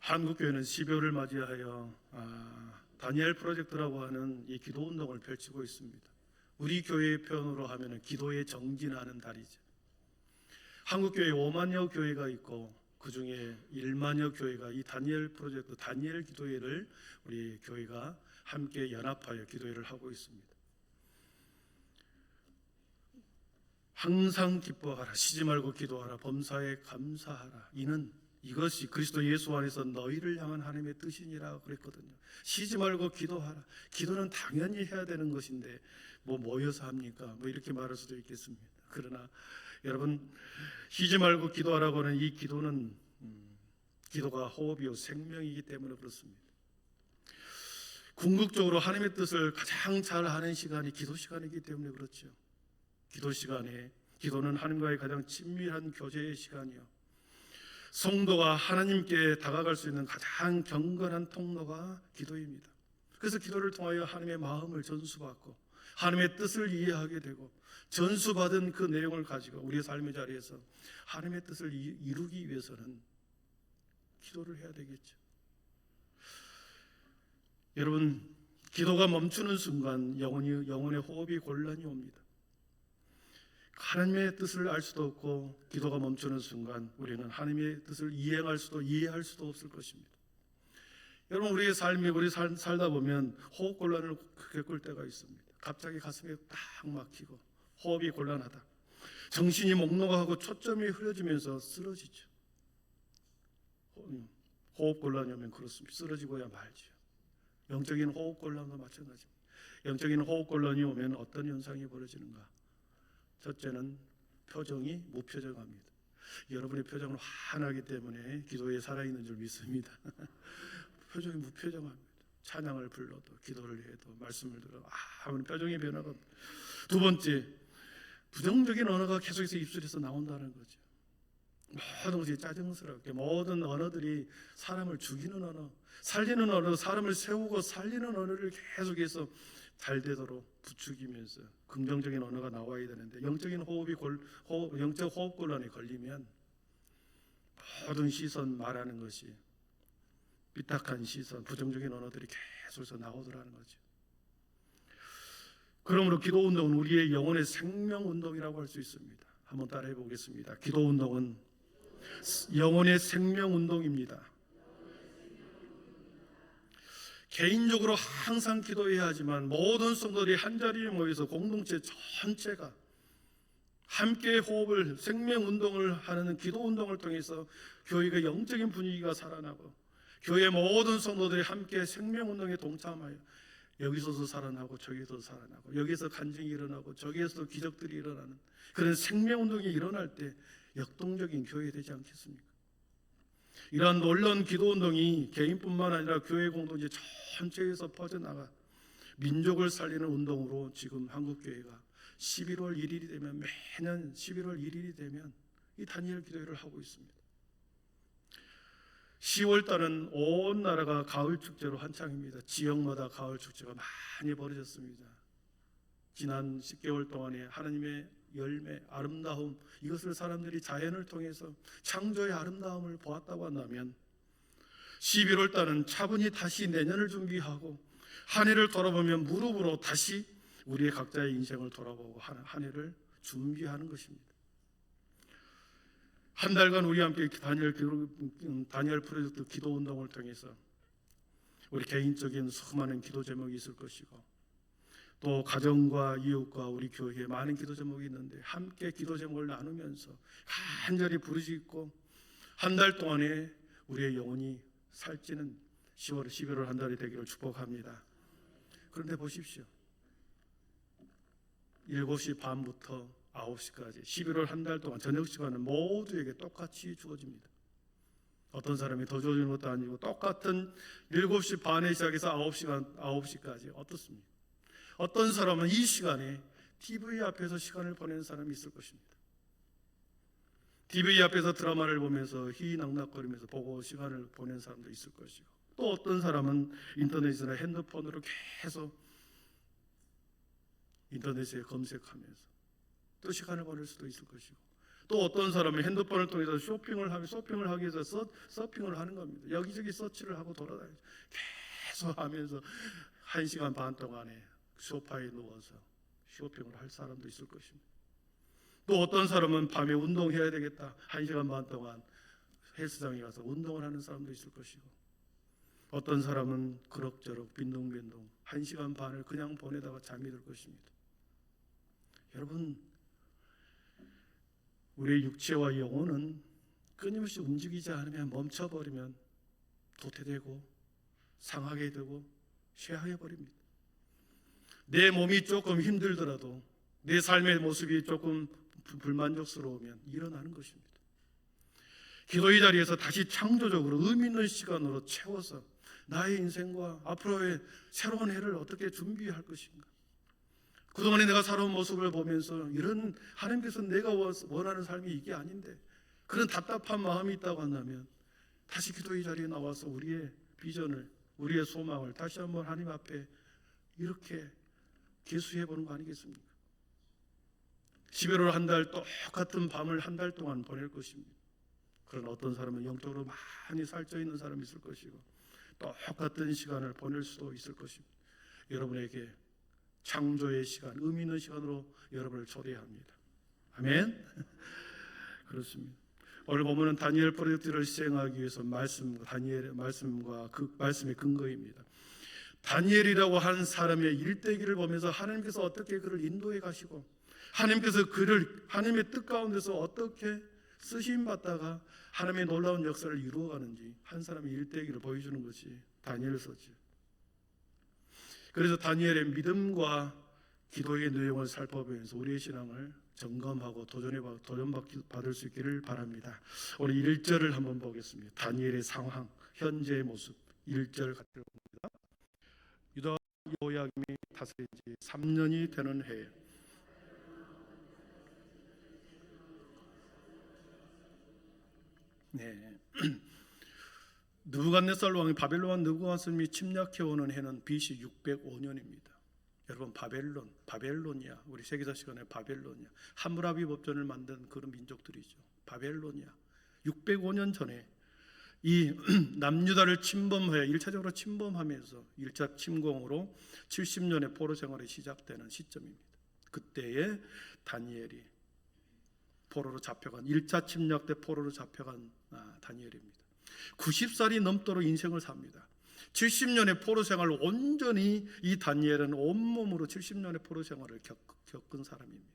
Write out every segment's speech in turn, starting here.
한국교회는 12월을 맞이하여 다니엘 프로젝트라고 하는 이 기도운동을 펼치고 있습니다. 우리 교회의 표현으로 하면 기도에 정진하는 달이죠. 한국교회 5만여 교회가 있고 그 중에 1만여 교회가 이 다니엘 프로젝트, 다니엘 기도회를 우리 교회가 함께 연합하여 기도회를 하고 있습니다. 항상 기뻐하라, 쉬지 말고 기도하라, 범사에 감사하라. 이것이 그리스도 예수 안에서 너희를 향한 하나님의 뜻이니라 그랬거든요. 쉬지 말고 기도하라. 기도는 당연히 해야 되는 것인데 모여서 합니까? 이렇게 말할 수도 있겠습니다. 그러나 여러분, 쉬지 말고 기도하라고 하는 이 기도는 기도가 호흡이요 생명이기 때문에 그렇습니다. 궁극적으로 하나님의 뜻을 가장 잘 아는 시간이 기도 시간이기 때문에 그렇죠. 기도 시간에, 기도는 하나님과의 가장 친밀한 교제의 시간이요, 성도가 하나님께 다가갈 수 있는 가장 경건한 통로가 기도입니다. 그래서 기도를 통하여 하나님의 마음을 전수받고 하나님의 뜻을 이해하게 되고, 전수받은 그 내용을 가지고 우리의 삶의 자리에서 하나님의 뜻을 이루기 위해서는 기도를 해야 되겠죠. 여러분, 기도가 멈추는 순간 영혼의 호흡이 곤란이 옵니다. 하나님의 뜻을 알 수도 없고, 기도가 멈추는 순간 우리는 하나님의 뜻을 이해할 수도 없을 것입니다. 여러분, 우리의 삶이 살다 보면 호흡 곤란을 겪을 때가 있습니다. 갑자기 가슴이 딱 막히고 호흡이 곤란하다, 정신이 몽롱하고 초점이 흐려지면서 쓰러지죠. 호흡 곤란이 오면 그렇습니다. 쓰러지고야 말죠. 영적인 호흡 곤란도 마찬가지입니다. 영적인 호흡 곤란이 오면 어떤 현상이 벌어지는가? 첫째는 표정이 무표정합니다. 여러분의 표정은 환하기 때문에 기도에 살아있는 줄 믿습니다. 표정이 무표정합니다. 찬양을 불러도, 기도를 해도, 말씀을 들어도 아무런 표정의 변화가 없습니다. 두 번째, 부정적인 언어가 계속해서 입술에서 나온다는 거죠. 모든 것이 짜증스럽게, 모든 언어들이 사람을 죽이는 언어, 살리는 언어, 사람을 세우고 살리는 언어를 계속해서 잘 되도록 부추기면서 긍정적인 언어가 나와야 되는데, 영적 호흡 곤란에 걸리면 모든 시선, 말하는 것이 삐딱한 시선, 부정적인 언어들이 계속해서 나오더라는 거죠. 그러므로 기도 운동은 우리의 영혼의 생명 운동이라고 할 수 있습니다. 한번 따라해 보겠습니다. 기도 운동은 영혼의 생명 운동입니다. 개인적으로 항상 기도해야 하지만 모든 성도들이 한자리에 모여서 공동체 전체가 함께 호흡을, 생명 운동을 하는 기도 운동을 통해서 교회가 영적인 분위기가 살아나고, 교회 모든 성도들이 함께 생명 운동에 동참하여 여기서도 살아나고 저기서도 살아나고, 여기서 간증이 일어나고 저기에서도 기적들이 일어나는 그런 생명 운동이 일어날 때 역동적인 교회 되지 않겠습니까? 이러한 놀라운 기도 운동이 개인뿐만 아니라 교회 공동체 전체에서 퍼져나가 민족을 살리는 운동으로 지금 한국교회가 11월 1일이 되면, 매년 11월 1일이 되면 이 다니엘 기도회를 하고 있습니다. 10월 달은 온 나라가 가을 축제로 한창입니다. 지역마다 가을 축제가 많이 벌어졌습니다. 지난 10개월 동안에 하나님의 열매, 아름다움, 이것을 사람들이 자연을 통해서 창조의 아름다움을 보았다고 한다면, 11월 달은 차분히 다시 내년을 준비하고 한 해를 돌아보면 무릎으로 다시 우리의 각자의 인생을 돌아보고 한 해를 준비하는 것입니다. 한 달간 우리 함께 다니엘 프로젝트 기도 운동을 통해서 우리 개인적인 수많은 기도 제목이 있을 것이고, 또 가정과 이웃과 우리 교회에 많은 기도 제목이 있는데 함께 기도 제목을 나누면서 간절히 부르짖고 한 달 동안에 우리의 영혼이 살찌는 11월 한 달이 되기를 축복합니다. 그런데 보십시오. 7시 반부터 9시까지 11월 한 달 동안 저녁 시간은 모두에게 똑같이 주어집니다. 어떤 사람이 더 주어지는 것도 아니고 똑같은 7시 반에 시작해서 9시까지 어떻습니까? 어떤 사람은 이 시간에 TV 앞에서 시간을 보내는 사람이 있을 것입니다. TV 앞에서 드라마를 보면서 희낙낙거리면서 보고 시간을 보내는 사람도 있을 것이고, 또 어떤 사람은 인터넷이나 핸드폰으로 계속 인터넷에 검색하면서 또 시간을 보낼 수도 있을 것이고, 또 어떤 사람은 핸드폰을 통해서 쇼핑을 하기 위해서 서핑을 하는 겁니다. 여기저기 서치를 하고 돌아다니죠. 계속 하면서 1시간 반 동안에 소파에 누워서 쇼핑을 할 사람도 있을 것입니다. 또 어떤 사람은 밤에 운동해야 되겠다, 1시간 반 동안 헬스장에 가서 운동을 하는 사람도 있을 것이고, 어떤 사람은 그럭저럭 빈둥빈둥 1시간 반을 그냥 보내다가 잠이 들 것입니다. 여러분, 우리의 육체와 영혼은 끊임없이 움직이지 않으면, 멈춰버리면 도태되고 상하게 되고 쇠하게 버립니다. 내 몸이 조금 힘들더라도, 내 삶의 모습이 조금 불만족스러우면 일어나는 것입니다. 기도의 자리에서 다시 창조적으로 의미 있는 시간으로 채워서 나의 인생과 앞으로의 새로운 해를 어떻게 준비할 것인가. 그동안에 내가 살아온 모습을 보면서 이런, 하나님께서 내가 원하는 삶이 이게 아닌데, 그런 답답한 마음이 있다고 한다면 다시 기도의 자리에 나와서 우리의 비전을, 우리의 소망을 다시 한번 하나님 앞에 이렇게 계수해 보는 거 아니겠습니까? 11월 한 달 똑같은 밤을 한 달 동안 보낼 것입니다. 그러나 어떤 사람은 영적으로 많이 살쪄 있는 사람이 있을 것이고, 똑같은 시간을 보낼 수도 있을 것입니다. 여러분에게 창조의 시간, 의미 있는 시간으로 여러분을 초대합니다. 아멘. 그렇습니다. 오늘 보면은 다니엘 프로젝트를 시행하기 위해서 다니엘의 말씀과 그 말씀의 근거입니다. 다니엘이라고 한 사람의 일대기를 보면서 하나님께서 어떻게 그를 인도해 가시고, 하나님께서 그를 하나님의 뜻 가운데서 어떻게 쓰심 받다가 하나님의 놀라운 역사를 이루어가는지 한 사람의 일대기를 보여주는 것이 다니엘서죠. 그래서 다니엘의 믿음과 기도의 내용을 살펴보면서 우리의 신앙을 점검하고 도전받을 수 있기를 바랍니다. 오늘 1절을 한번 보겠습니다. 다니엘의 상황, 현재의 모습. 1절 같이 봅니다. 유다 여호야김이 다스린 지 3년이 되는 해에 느부갓네살 왕이 바벨론 느부갓네살이 침략해 오는 해는 BC 605년입니다. 여러분, 바벨론이야. 우리 세계사 시간에 바벨론이야. 함무라비 법전을 만든 그런 민족들이죠. 바벨론이야. 605년 전에 이 남유다를 침범하여 1차적으로 침범하면서 1차 침공으로 70년의 포로 생활이 시작되는 시점입니다. 그때에 다니엘이 포로로 잡혀간 1차 침략 때 포로로 잡혀간 다니엘입니다. 90살이 넘도록 인생을 삽니다. 70년의 포로 생활을 온전히 이 다니엘은 온몸으로 70년의 포로 생활을 겪은 사람입니다.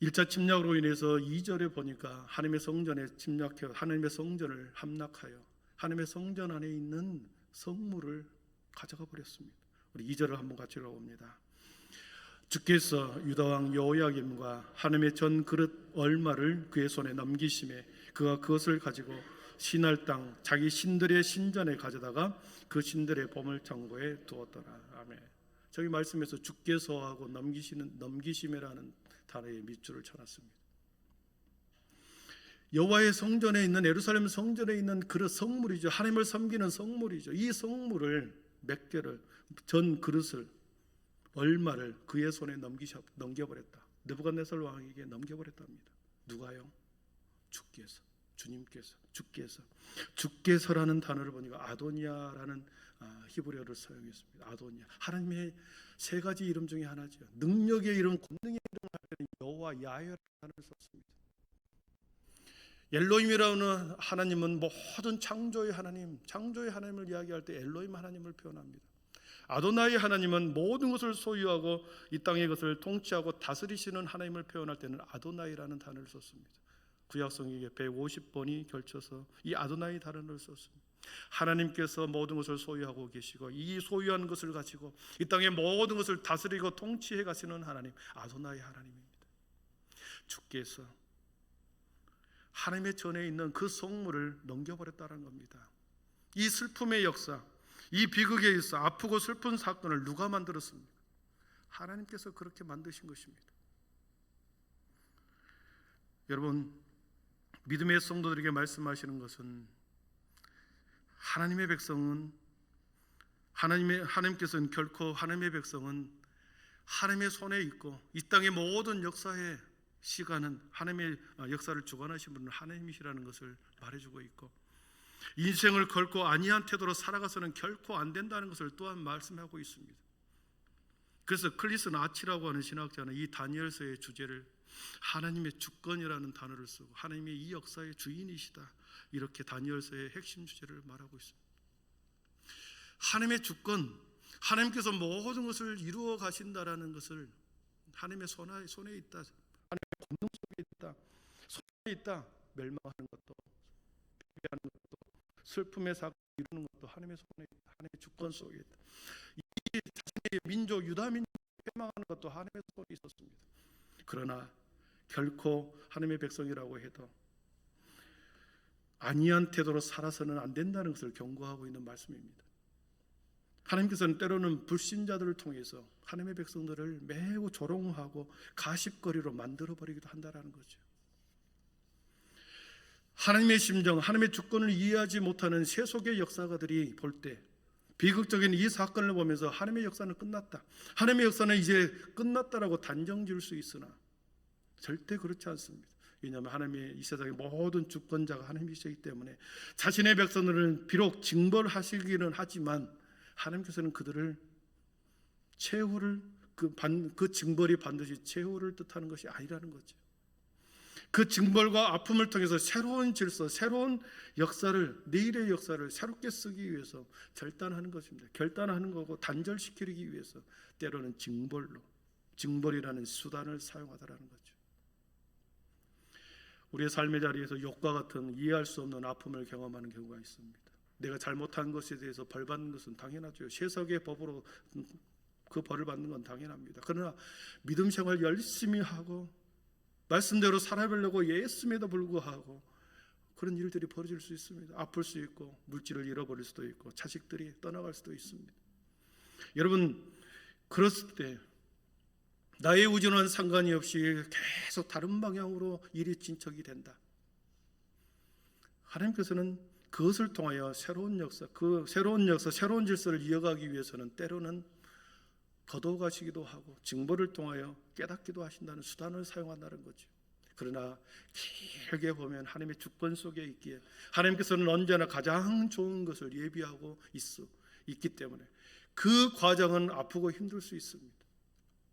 1차 침략으로 인해서 2절에 보니까 하나님의 성전에 침략해 하나님의 성전을 함락하여 하나님의 성전 안에 있는 성물을 가져가 버렸습니다. 우리 2절을 한번 같이 읽어봅니다. 주께서 유다왕 여호야김과 하나님의 전 그릇 얼마를 그의 손에 넘기심에 그가 그것을 가지고 신할 땅 자기 신들의 신전에 가져다가 그 신들의 보물 창고에 두었더라. 아멘. 저기 말씀에서 주께서하고 넘기심이라는 단어에 밑줄을 쳐놨습니다. 여호와의 성전에 있는, 예루살렘 성전에 있는 그릇, 성물이죠. 하나님을 섬기는 성물이죠. 이 성물을 몇 개를, 전 그릇을 얼마를 그의 손에 넘겨버렸다. 느부갓네살 왕에게 넘겨버렸답니다. 누가요? 주께서, 주님께서, 주께서라는 단어를 보니까 아도니아라는 히브리어를 사용했습니다. 아도니아, 하나님의 세 가지 이름 중에 하나죠. 능력의 이름, 권능의 이름을 할 때는 여호와 야훼라는 단어를 썼습니다. 엘로힘이라는 하나님은 모든 창조의 하나님, 창조의 하나님을 이야기할 때 엘로힘 하나님을 표현합니다. 아도나이 하나님은 모든 것을 소유하고 이 땅의 것을 통치하고 다스리시는 하나님을 표현할 때는 아도나이라는 단어를 썼습니다. 구약성경에 150번이 걸쳐서 이 아도나이 단어를 썼습니다. 하나님께서 모든 것을 소유하고 계시고 이 소유한 것을 가지고 이 땅의 모든 것을 다스리고 통치해 가시는 하나님, 아도나이 하나님입니다. 주께서 하나님의 전에 있는 그 성물을 넘겨버렸다는 겁니다. 이 슬픔의 역사, 이 비극에 있어 아프고 슬픈 사건을 누가 만들었습니까? 하나님께서 그렇게 만드신 것입니다. 여러분, 믿음의 성도들에게 말씀하시는 것은 하나님께서는 결코 하나님의 백성은 하나님의 손에 있고 이 땅의 모든 역사의 시간은 하나님의 역사를 주관하신 분은 하나님이시라는 것을 말해주고 있고, 인생을 걸고 아니한 태도로 살아가서는 결코 안 된다는 것을 또한 말씀하고 있습니다. 그래서 클리스 나치라고 하는 신학자는 이 다니엘서의 주제를 하나님의 주권이라는 단어를 쓰고 하나님의 이 역사의 주인이시다, 이렇게 다니엘서의 핵심 주제를 말하고 있습니다. 하나님의 주권, 하나님께서 모든 것을 이루어 가신다라는 것을 하나님의 손에 있다, 하나님의 권능 속에 있다, 손에 있다. 멸망하는 것도, 패배하는 것도, 슬픔의 사고를 이루는 것도 하나님의 손에 있다, 하나님의 주권 속에 있다. 이 자신의 민족 유다 민족 패망하는 것도 하나님의 손에 있었습니다. 그러나 결코 하나님의 백성이라고 해도 아니한 태도로 살아서는 안 된다는 것을 경고하고 있는 말씀입니다. 하나님께서는 때로는 불신자들을 통해서 하나님의 백성들을 매우 조롱하고 가십거리로 만들어버리기도 한다는 거죠. 하나님의 심정, 하나님의 주권을 이해하지 못하는 세속의 역사가들이 볼 때 비극적인 이 사건을 보면서 하나님의 역사는 끝났다, 하나님의 역사는 이제 끝났다라고 단정 지을 수 있으나 절대 그렇지 않습니다. 왜냐하면 하나님의 이 세상의 모든 주권자가 하나님이시기 때문에 자신의 백성들은 비록 징벌하시기는 하지만 하나님께서는 그들을 최후를 그 징벌이 반드시 최후를 뜻하는 것이 아니라는 거죠. 그 징벌과 아픔을 통해서 새로운 질서, 새로운 역사를, 내일의 역사를 새롭게 쓰기 위해서 결단하는 것입니다. 결단하는 거고 단절시키기 위해서 때로는 징벌이라는 수단을 사용하더라는 거죠. 우리의 삶의 자리에서 욕과 같은 이해할 수 없는 아픔을 경험하는 경우가 있습니다. 내가 잘못한 것에 대해서 벌받는 것은 당연하죠. 세속의 법으로 그 벌을 받는 건 당연합니다. 그러나 믿음 생활 열심히 하고 말씀대로 살아보려고 애쓰에도 불구하고 그런 일들이 벌어질 수 있습니다. 아플 수 있고 물질을 잃어버릴 수도 있고 자식들이 떠나갈 수도 있습니다. 여러분, 그랬을 때 나의 우주는 상관이 없이 계속 다른 방향으로 일이 진척이 된다. 하나님께서는 그것을 통하여 새로운 역사, 새로운 질서를 이어가기 위해서는 때로는 거둬가시기도 하고 징벌을 통하여 깨닫기도 하신다는 수단을 사용한다는 거죠. 그러나 길게 보면 하나님의 주권 속에 있기에 하나님께서는 언제나 가장 좋은 것을 예비하고 있기 때문에 그 과정은 아프고 힘들 수 있습니다.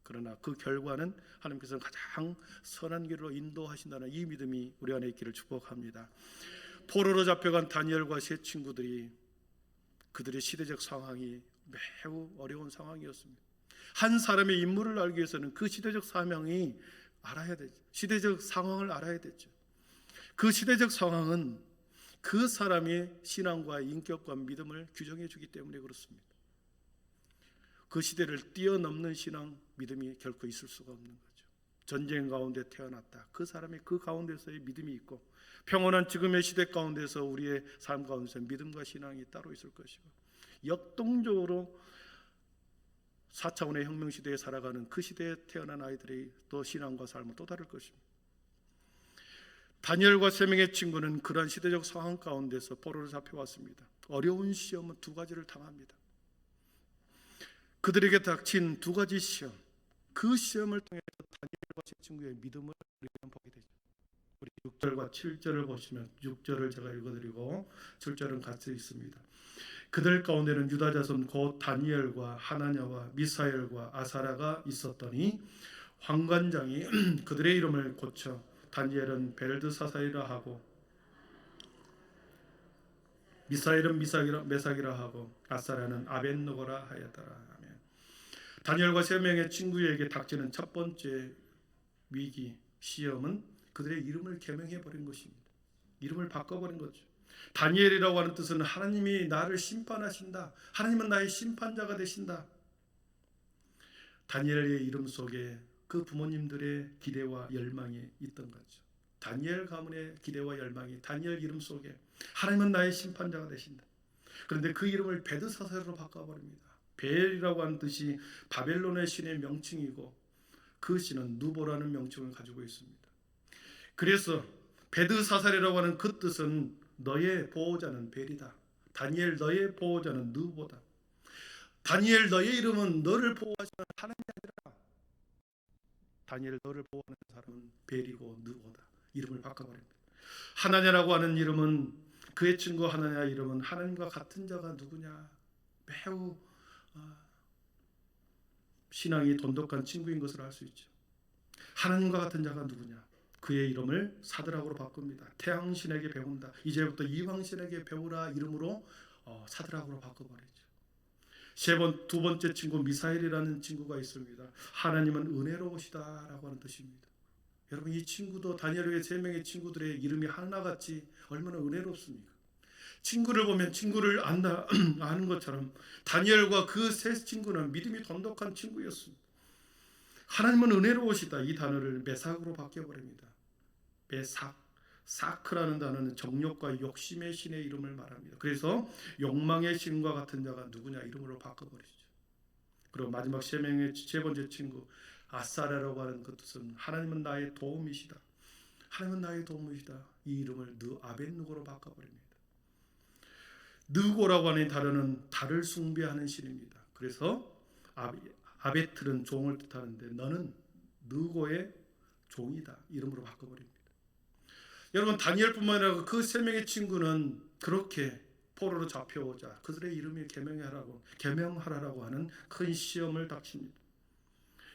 그러나 그 결과는 하나님께서는 가장 선한 길로 인도하신다는 이 믿음이 우리 안에 있기를 축복합니다. 포로로 잡혀간 다니엘과 세 친구들이 그들의 시대적 상황이 매우 어려운 상황이었습니다. 한 사람의 인물을 알기 위해서는 그 시대적 사명이 알아야 되죠. 시대적 상황을 알아야 되죠. 그 시대적 상황은 그 사람의 신앙과 인격과 믿음을 규정해 주기 때문에 그렇습니다. 그 시대를 뛰어넘는 신앙, 믿음이 결코 있을 수가 없는 거죠. 전쟁 가운데 태어났다. 그 사람이 그 가운데서의 믿음이 있고 평온한 지금의 시대 가운데서 우리의 삶 가운데서 믿음과 신앙이 따로 있을 것이고 역동적으로 4차원의 혁명 시대에 살아가는 그 시대에 태어난 아이들의 또 신앙과 삶은 또 다를 것입니다. 다니엘과 세 명의 친구는 그러한 시대적 상황 가운데서 포로로 잡혀왔습니다. 어려운 시험은 두 가지를 당합니다. 그들에게 닥친 두 가지 시험, 그 시험을 통해서 다니엘과 세 친구의 믿음을 우리가 보게 되죠. 우리 6절과 7절을 보시면 6절을 제가 읽어드리고 7절은 같이 있습니다. 그들 가운데는 유다 자손 곧 다니엘과 하나냐와 미사엘과 아사라가 있었더니 환관장이 그들의 이름을 고쳐 다니엘은 벨드사사이라 하고 미사엘은 메삭이라 하고 아사라는 아벳노고라 하였더라. 아멘. 다니엘과 세 명의 친구에게 닥치는 첫 번째 위기 시험은 그들의 이름을 개명해 버린 것입니다. 이름을 바꿔버린 거죠. 다니엘이라고 하는 뜻은 하나님이 나를 심판하신다. 하나님은 나의 심판자가 되신다. 다니엘의 이름 속에 그 부모님들의 기대와 열망이 있던 거죠. 다니엘 가문의 기대와 열망이 다니엘 이름 속에 하나님은 나의 심판자가 되신다. 그런데 그 이름을 베드사사로 바꿔버립니다. 벨이라고 하는 뜻이 바벨론의 신의 명칭이고 그 신은 누보라는 명칭을 가지고 있습니다. 그래서 베드사살이라고 하는 그 뜻은 너의 보호자는 벨이다. 다니엘 너의 보호자는 누보다. 다니엘 너의 이름은 너를 보호하시는 하나님이 아니라 다니엘 너를 보호하는 사람은 벨이고 느고다. 이름을 바꿔버립니다. 하나냐라고 하는 이름은 그의 친구 하나냐 이름은 하나님과 같은 자가 누구냐. 매우 신앙이 돈독한 친구인 것을 알 수 있죠. 하나님과 같은 자가 누구냐. 그의 이름을 사드락으로 바꿉니다. 태양신에게 배운다. 이제부터 이황신에게 배우라 이름으로 사드락으로 바꿔버리죠. 두 번째 친구 미사엘이라는 친구가 있습니다. 하나님은 은혜로우시다라고 하는 뜻입니다. 여러분 이 친구도 다니엘의 3명의 친구들의 이름이 하나같이 얼마나 은혜롭습니까? 친구를 보면 친구를 아는 것처럼 다니엘과 그 세 친구는 믿음이 돈독한 친구였습니다. 하나님은 은혜로우시다 이 단어를 메삭으로 바뀌어버립니다. 메삭, 사크라는 단어는 정욕과 욕심의 신의 이름을 말합니다. 그래서 욕망의 신과 같은 자가 누구냐 이름으로 바꿔버리죠. 그리고 마지막 세 번째 친구 아사레라고 하는 그 뜻은 하나님은 나의 도움이시다. 하나님은 나의 도움이시다. 이 이름을 아벳누고로 바꿔버립니다. 느고라고 하는 단어는 달을 숭배하는 신입니다. 그래서 아베틀은 종을 뜻하는데 너는 느고의 종이다. 이름으로 바꿔버립니다. 여러분 다니엘뿐만 아니라 그 3명의 친구는 그렇게 포로로 잡혀오자 그들의 이름이 계명하라라고 하는 큰 시험을 닥칩니다.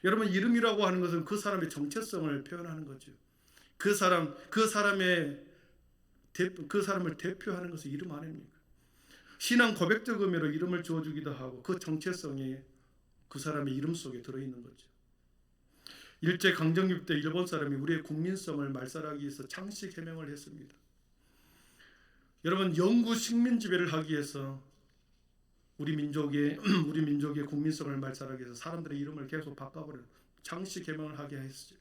여러분 이름이라고 하는 것은 그 사람의 정체성을 표현하는 거죠. 그 사람을 대표하는 것은 이름 아닙니까? 신앙 고백적 의미로 이름을 주어주기도 하고 그 정체성이 그 사람의 이름 속에 들어있는 거죠. 일제 강점기 때 일본 사람이 우리의 국민성을 말살하기 위해서 창씨 개명을 했습니다. 여러분 영구 식민 지배를 하기 위해서 우리 민족의 국민성을 말살하기 위해서 사람들의 이름을 계속 바꿔버려 창씨 개명을 하게 했어요.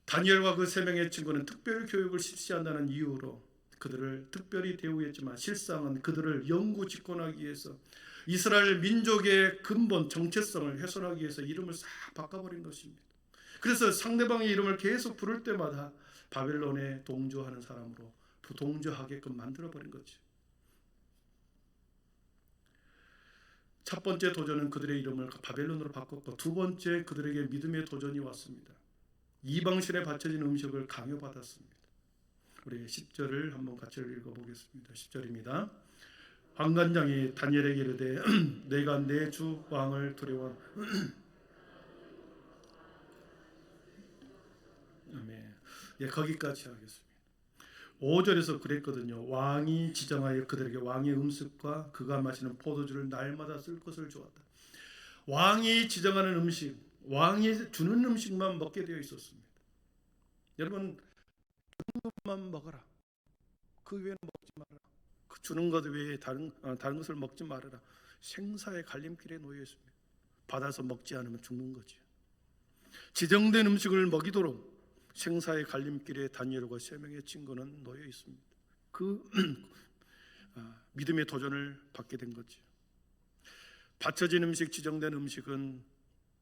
다니엘과 그 3명의 친구는 특별 교육을 실시한다는 이유로 그들을 특별히 대우했지만 실상은 그들을 영구 집권하기 위해서 이스라엘 민족의 근본 정체성을 훼손하기 위해서 이름을 싹 바꿔버린 것입니다. 그래서 상대방의 이름을 계속 부를 때마다 바벨론에 동조하는 사람으로 동조하게끔 만들어버린 거죠. 첫 번째 도전은 그들의 이름을 바벨론으로 바꿨고 두 번째 그들에게 믿음의 도전이 왔습니다. 이방신에 바쳐진 음식을 강요받았습니다. 우리 10절을 한번 같이 읽어보겠습니다. 10절입니다. 환관장이 다니엘에게 이르되 내가 내 주 왕을 두려워 아멘. 예, 거기까지 하겠습니다. 5절에서 그랬거든요. 왕이 지정하여 그들에게 왕의 음식과 그가 마시는 포도주를 날마다 쓸 것을 주었다. 왕이 지정하는 음식, 왕이 주는 음식만 먹게 되어 있었습니다. 여러분 만 먹어라. 그 외에는 먹지 말아라. 그 주는 것 외에 다른 것을 먹지 말아라. 생사의 갈림길에 놓여 있습니다. 받아서 먹지 않으면 죽는 거죠. 지정된 음식을 먹이도록 생사의 갈림길에 다니엘과 3명의 친구는 놓여 있습니다. 그 믿음의 도전을 받게 된 거죠. 바쳐진 음식, 지정된 음식은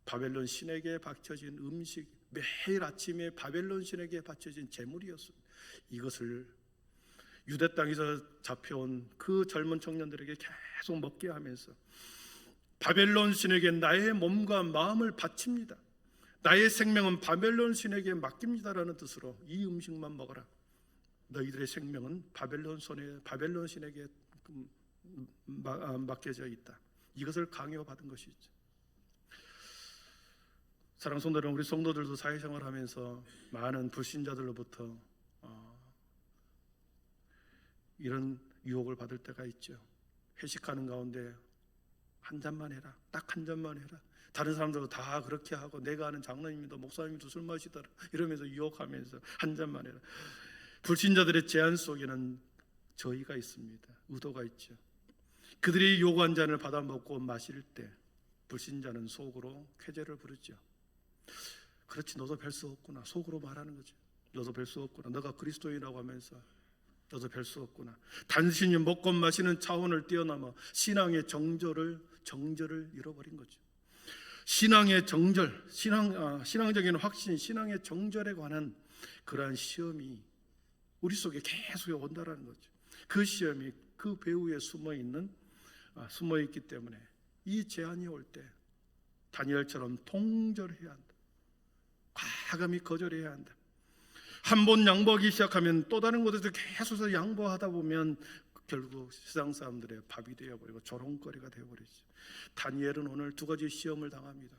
바벨론 신에게 바쳐진 음식, 매일 아침에 바벨론 신에게 바쳐진 제물이었습니다. 이것을 유대 땅에서 잡혀온 그 젊은 청년들에게 계속 먹게 하면서 바벨론 신에게 나의 몸과 마음을 바칩니다. 나의 생명은 바벨론 신에게 맡깁니다라는 뜻으로 이 음식만 먹어라. 너희들의 생명은 바벨론 신에게 맡겨져 있다. 이것을 강요받은 것이죠. 사랑하는 성도 여러분, 우리 성도들도 사회생활하면서 많은 불신자들로부터 이런 유혹을 받을 때가 있죠. 회식하는 가운데 한 잔만 해라. 딱 한 잔만 해라. 다른 사람들도 다 그렇게 하고 내가 아는 장로님도 목사님도 술 마시더라 이러면서 유혹하면서 한 잔만 해라. 불신자들의 제안 속에는 저희가 있습니다. 의도가 있죠. 그들이 요구한 잔을 받아 먹고 마실 때 불신자는 속으로 쾌재를 부르죠. 그렇지, 너도 별 수 없구나. 속으로 말하는 거죠. 너도 별 수 없구나. 너가 그리스도인이라고 하면서 너도 별 수 없구나. 단순히 먹고 마시는 차원을 뛰어넘어 신앙의 정절을 잃어버린 거죠. 신앙의 정절, 신앙적인 확신, 신앙의 정절에 관한 그러한 시험이 우리 속에 계속 온다라는 거죠. 그 시험이 그 배후에 숨어 있기 때문에 이 제한이 올 때 다니엘처럼 통절해야 한다. 과감히 거절해야 한다. 한 번 양보하기 시작하면 또 다른 곳에서 계속 양보하다 보면 결국 세상 사람들의 밥이 되어버리고 조롱거리가 되어버리죠. 다니엘은 오늘 두 가지 시험을 당합니다.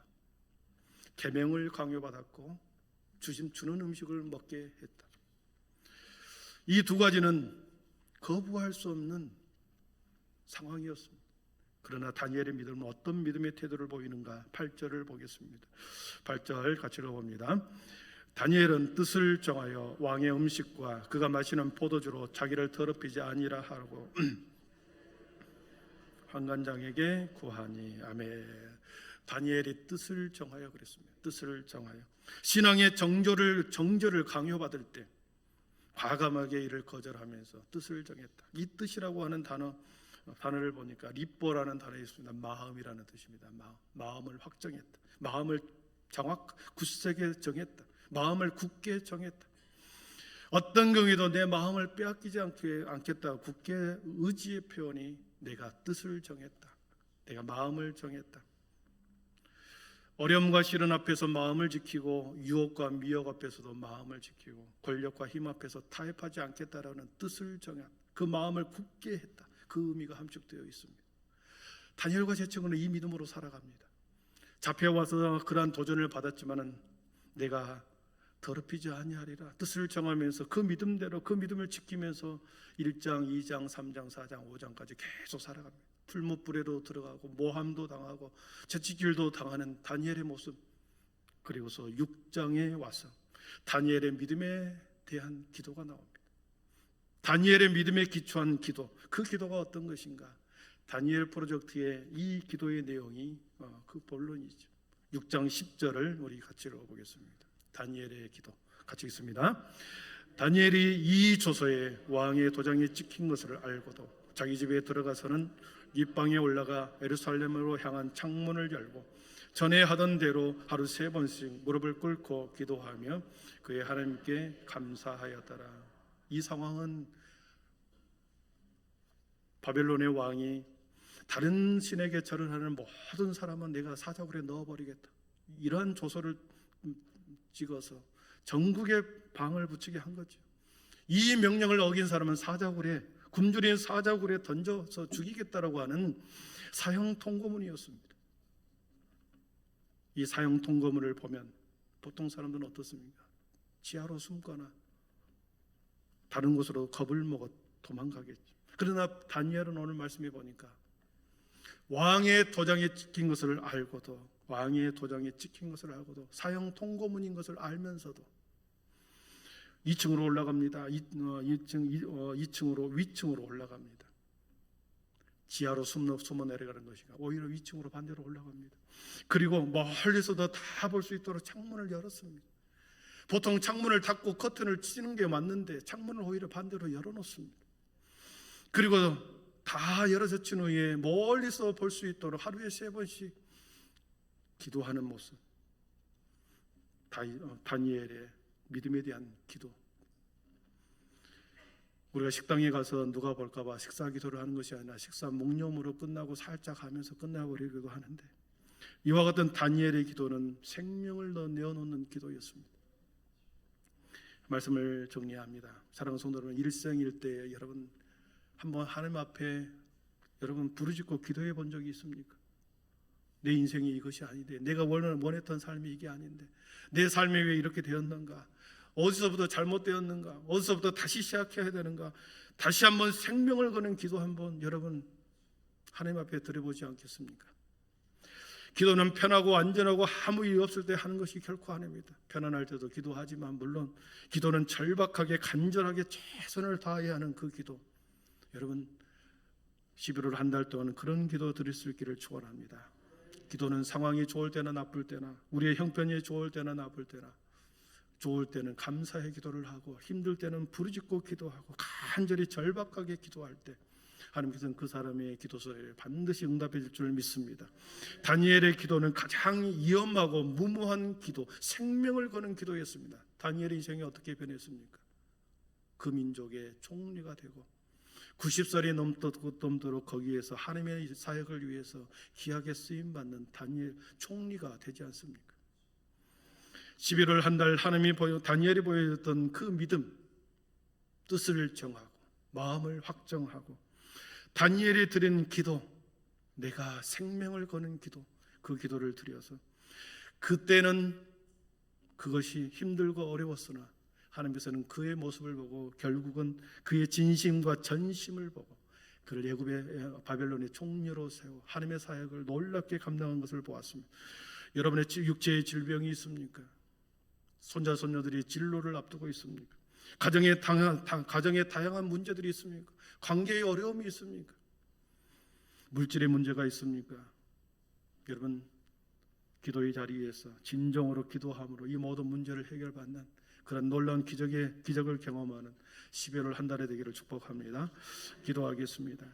계명을 강요받았고 주는 음식을 먹게 했다. 이 두 가지는 거부할 수 없는 상황이었습니다. 그러나 다니엘의 믿음은 어떤 믿음의 태도를 보이는가? 8절을 보겠습니다. 8절 같이 읽어봅니다. 다니엘은 뜻을 정하여 왕의 음식과 그가 마시는 포도주로 자기를 더럽히지 아니라 하고 환관장에게 구하니. 아멘. 다니엘이 뜻을 정하여 그랬습니다. 뜻을 정하여 신앙의 정절을 강요받을 때 과감하게 이를 거절하면서 뜻을 정했다. 이 뜻이라고 하는 단어를 보니까 리뽀라는 단어가 있습니다. 마음이라는 뜻입니다. 마음을 확정했다. 마음을 굳세게 정했다. 마음을 굳게 정했다. 어떤 경우에도 내 마음을 빼앗기지 않겠다. 굳게 의지의 표현이 내가 뜻을 정했다. 내가 마음을 정했다. 어려움과 시련 앞에서 마음을 지키고 유혹과 미혹 앞에서도 마음을 지키고 권력과 힘 앞에서 타협하지 않겠다라는 뜻을 정한 그 마음을 굳게 했다. 그 의미가 함축되어 있습니다. 다니엘과 제 친구는 이 믿음으로 살아갑니다. 잡혀와서 그러한 도전을 받았지만은 내가 더럽히지 아니하리라 뜻을 정하면서 그 믿음대로 그 믿음을 지키면서 1장, 2장, 3장, 4장, 5장까지 계속 살아갑니다. 풀무불에도 들어가고 모함도 당하고 채찍질도 당하는 다니엘의 모습. 그리고서 6장에 와서 다니엘의 믿음에 대한 기도가 나옵니다. 다니엘의 믿음에 기초한 기도. 그 기도가 어떤 것인가? 다니엘 프로젝트의 이 기도의 내용이 그 본론이죠. 6장 10절을 우리 같이 읽어보겠습니다. 다니엘의 기도 같이 읽습니다. 다니엘이 이 조서에 왕의 도장이 찍힌 것을 알고도 자기 집에 들어가서는 윗방에 올라가 예루살렘으로 향한 창문을 열고 전에 하던 대로 하루 3번씩 무릎을 꿇고 기도하며 그의 하나님께 감사하였더라. 이 상황은 바벨론의 왕이 다른 신에게 절을 하는 모든 사람은 내가 사자굴에 넣어버리겠다. 이러한 조서를 찍어서 전국에 방을 붙이게 한 거죠. 이 명령을 어긴 사람은 굶주린 사자굴에 던져서 죽이겠다라고 하는 사형 통고문이었습니다. 이 사형 통고문을 보면 보통 사람들은 어떻습니까? 지하로 숨거나 다른 곳으로 겁을 먹어 도망가겠죠. 그러나 다니엘은 오늘 말씀해 보니까 왕의 도장에 찍힌 것을 알고도 사형 통고문인 것을 알면서도 2층으로 올라갑니다. 2층으로 위층으로 올라갑니다. 지하로 숨어 내려가는 것이가 오히려 위층으로 반대로 올라갑니다. 그리고 멀리서도 다 볼 수 있도록 창문을 열었습니다. 보통 창문을 닫고 커튼을 치는 게 맞는데 창문을 오히려 반대로 열어놓습니다. 그리고 다 열어젖힌 후에 멀리서 볼 수 있도록 하루에 3번씩 기도하는 모습. 다니엘의 믿음에 대한 기도. 우리가 식당에 가서 누가 볼까 봐 식사 기도를 하는 것이 아니라 식사 묵념으로 끝나고 살짝 하면서 끝나버리기도 하는데 이와 같은 다니엘의 기도는 생명을 내어놓는 기도였습니다. 말씀을 정리합니다. 사랑하는 성도 여러분, 일생일대에 여러분 한번 하나님 앞에 여러분 부르짖고 기도해 본 적이 있습니까? 내 인생이 이것이 아닌데, 내가 원했던 삶이 이게 아닌데, 내 삶이 왜 이렇게 되었는가? 어디서부터 잘못되었는가? 어디서부터 다시 시작해야 되는가? 다시 한번 생명을 거는 기도 한번 여러분 하나님 앞에 드려보지 않겠습니까? 기도는 편하고 안전하고 아무 일 없을 때 하는 것이 결코 아닙니다. 편안할 때도 기도하지만 물론 기도는 절박하게 간절하게 최선을 다해야 하는 그 기도. 여러분 11월 한 달 동안 그런 기도 드릴 수 있기를 축원합니다. 기도는 상황이 좋을 때나 나쁠 때나, 우리의 형편이 좋을 때나 나쁠 때나, 좋을 때는 감사의 기도를 하고 힘들 때는 부르짖고 기도하고 간절히 절박하게 기도할 때 하나님께서는 그 사람의 기도소리를 반드시 응답해 줄 줄 믿습니다. 다니엘의 기도는 가장 위험하고 무모한 기도, 생명을 거는 기도였습니다. 다니엘의 인생이 어떻게 변했습니까? 그 민족의 총리가 되고 90살이 넘도록 거기에서 하나님의 사역을 위해서 귀하게 쓰임받는 다니엘 총리가 되지 않습니까? 11월 한 달 하나님이 다니엘이 보여줬던 그 믿음, 뜻을 정하고 마음을 확정하고 다니엘이 드린 기도, 내가 생명을 거는 기도, 그 기도를 드려서 그때는 그것이 힘들고 어려웠으나 하나님께서는 그의 모습을 보고 결국은 그의 진심과 전심을 보고 그를 애굽의 바벨론의 총리로 세워 하나님의 사역을 놀랍게 감당한 것을 보았습니다. 여러분의 육체의 질병이 있습니까? 손자 손녀들이 진로를 앞두고 있습니까? 가정에 다양한 문제들이 있습니까? 관계의 어려움이 있습니까? 물질의 문제가 있습니까? 여러분, 기도의 자리에서 진정으로 기도함으로 이 모든 문제를 해결받는 그런 놀라운 기적을 경험하는 12월 한 달이 되기를 축복합니다. 기도하겠습니다.